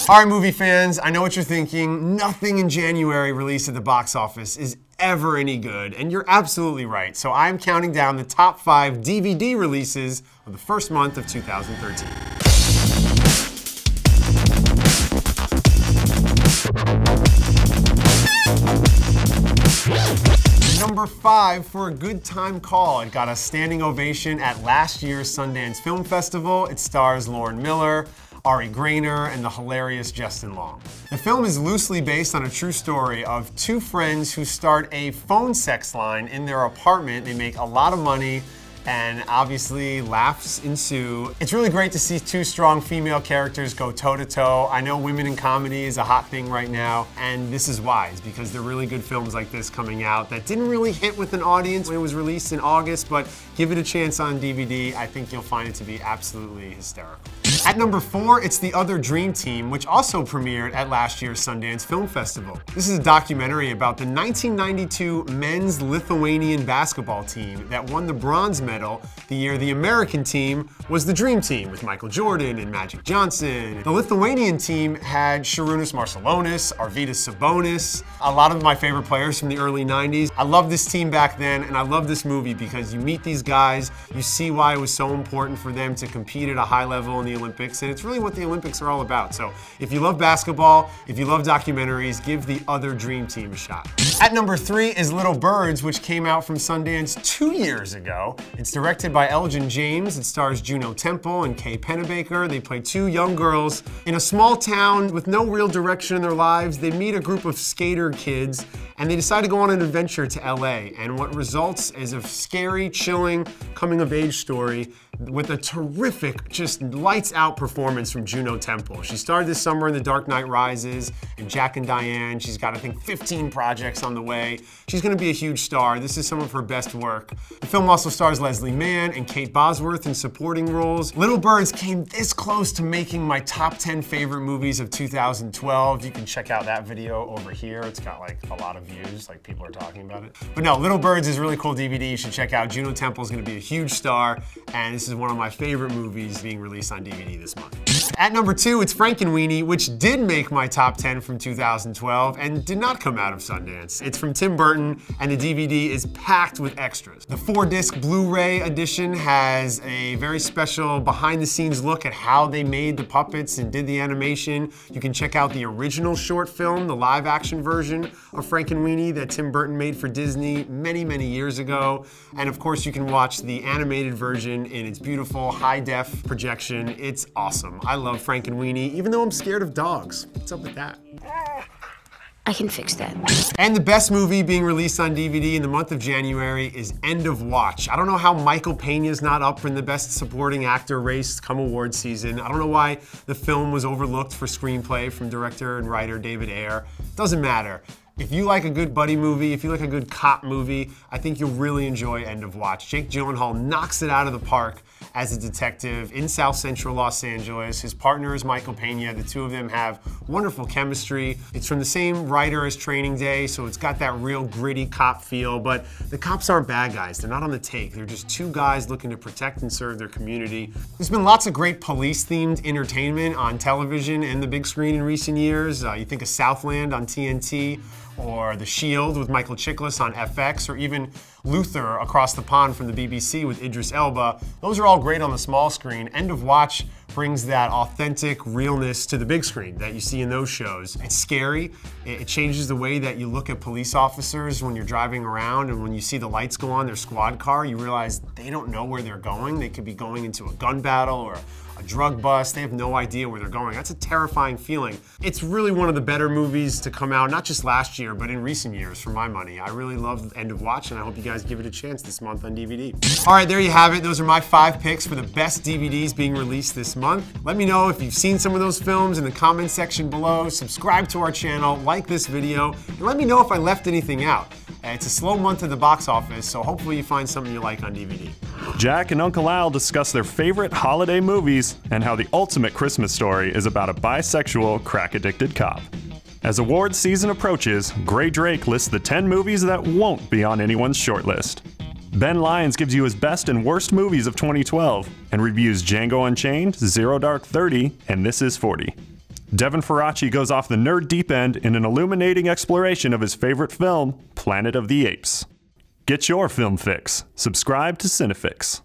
All right, movie fans, I know what you're thinking. Nothing in January released at the box office is ever any good, and you're absolutely right. So I'm counting down the top 5 DVD releases of the first month of 2013. Number 5 for A Good Time Call. It got a standing ovation at last year's Sundance Film Festival. It stars Lauren Miller, Ari Grainer, and the hilarious Justin Long. The film is loosely based on a true story of 2 friends who start a phone sex line in their apartment. They make a lot of money, and obviously laughs ensue. It's really great to see 2 strong female characters go toe-to-toe. I know women in comedy is a hot thing right now, and this is why. It's because there are really good films like this coming out that didn't really hit with an audience when it was released in August, but give it a chance on DVD. I think you'll find it to be absolutely hysterical. At number 4, it's The Other Dream Team, which also premiered at last year's Sundance Film Festival. This is a documentary about the 1992 men's Lithuanian basketball team that won the bronze medal the year the American team was the Dream Team, with Michael Jordan and Magic Johnson. The Lithuanian team had Šarūnas Marciulionis, Arvydas Sabonis, a lot of my favorite players from the early 90s. I loved this team back then, and I love this movie because you meet these guys, you see why it was so important for them to compete at a high level in the Olympics, and it's really what the Olympics are all about. So if you love basketball, if you love documentaries, give The Other Dream Team a shot. At number 3 is Little Birds, which came out from Sundance 2 years ago. It's directed by Elgin James. It stars Juno Temple and Kay Pennebaker. They play 2 young girls in a small town with no real direction in their lives. They meet a group of skater kids, and they decide to go on an adventure to LA. And what results is a scary, chilling, coming-of-age story with a terrific, just lights-out performance from Juno Temple. She starred this summer in The Dark Knight Rises and Jack and Diane. She's got, I think, 15 projects on the way. She's gonna be a huge star. This is some of her best work. The film also stars Leslie Mann and Kate Bosworth in supporting roles. Little Birds came this close to making my top 10 favorite movies of 2012. You can check out that video over here. It's got like a lot of views, like people are talking about it. But no, Little Birds is a really cool DVD. You should check out. Juno Temple is gonna be a huge star, and this is one of my favorite movies being released on DVD this month. At number 2, it's Frankenweenie, which did make my top 10 from 2012 and did not come out of Sundance. It's from Tim Burton, and the DVD is packed with extras. The 4-disc Blu-ray edition has a very special behind-the-scenes look at how they made the puppets and did the animation. You can check out the original short film, the live-action version of Frankenweenie that Tim Burton made for Disney many, many years ago. And of course, you can watch the animated version in its beautiful high-def projection. It's awesome. I love Frankenweenie, even though I'm scared of dogs. What's up with that? I can fix that. And the best movie being released on DVD in the month of January is End of Watch. I don't know how Michael Peña's not up in the Best Supporting Actor race come award season. I don't know why the film was overlooked for screenplay from director and writer David Ayer. Doesn't matter. If you like a good buddy movie, if you like a good cop movie, I think you'll really enjoy End of Watch. Jake Gyllenhaal knocks it out of the park as a detective in South Central Los Angeles. His partner is Michael Peña. The 2 of them have wonderful chemistry. It's from the same writer as Training Day, so it's got that real gritty cop feel, but the cops aren't bad guys. They're not on the take. They're just 2 guys looking to protect and serve their community. There's been lots of great police-themed entertainment on television and the big screen in recent years. You think of Southland on TNT, or The Shield with Michael Chiklis on FX, or even Luther across the pond from the BBC with Idris Elba. Those are all great on the small screen. End of Watch brings that authentic realness to the big screen that you see in those shows. It's scary. It changes the way that you look at police officers when you're driving around, and when you see the lights go on their squad car, you realize they don't know where they're going. They could be going into a gun battle or a drug bust. They have no idea where they're going. That's a terrifying feeling. It's really one of the better movies to come out, not just last year, but in recent years, for my money. I really love End of Watch, and I hope you guys give it a chance this month on DVD. All right, there you have it. Those are my 5 picks for the best DVDs being released this month. Let me know if you've seen some of those films in the comment section below. Subscribe to our channel, like this video, and let me know if I left anything out. It's a slow month at the box office, so hopefully you find something you like on DVD. Jack and Uncle Al discuss their favorite holiday movies and how the ultimate Christmas story is about a bisexual, crack-addicted cop. As awards season approaches, Gray Drake lists the 10 movies that won't be on anyone's shortlist. Ben Lyons gives you his best and worst movies of 2012 and reviews Django Unchained, Zero Dark 30, and This Is 40. Devin Faraci goes off the nerd deep end in an illuminating exploration of his favorite film, Planet of the Apes. Get your film fix. Subscribe to Cinefix.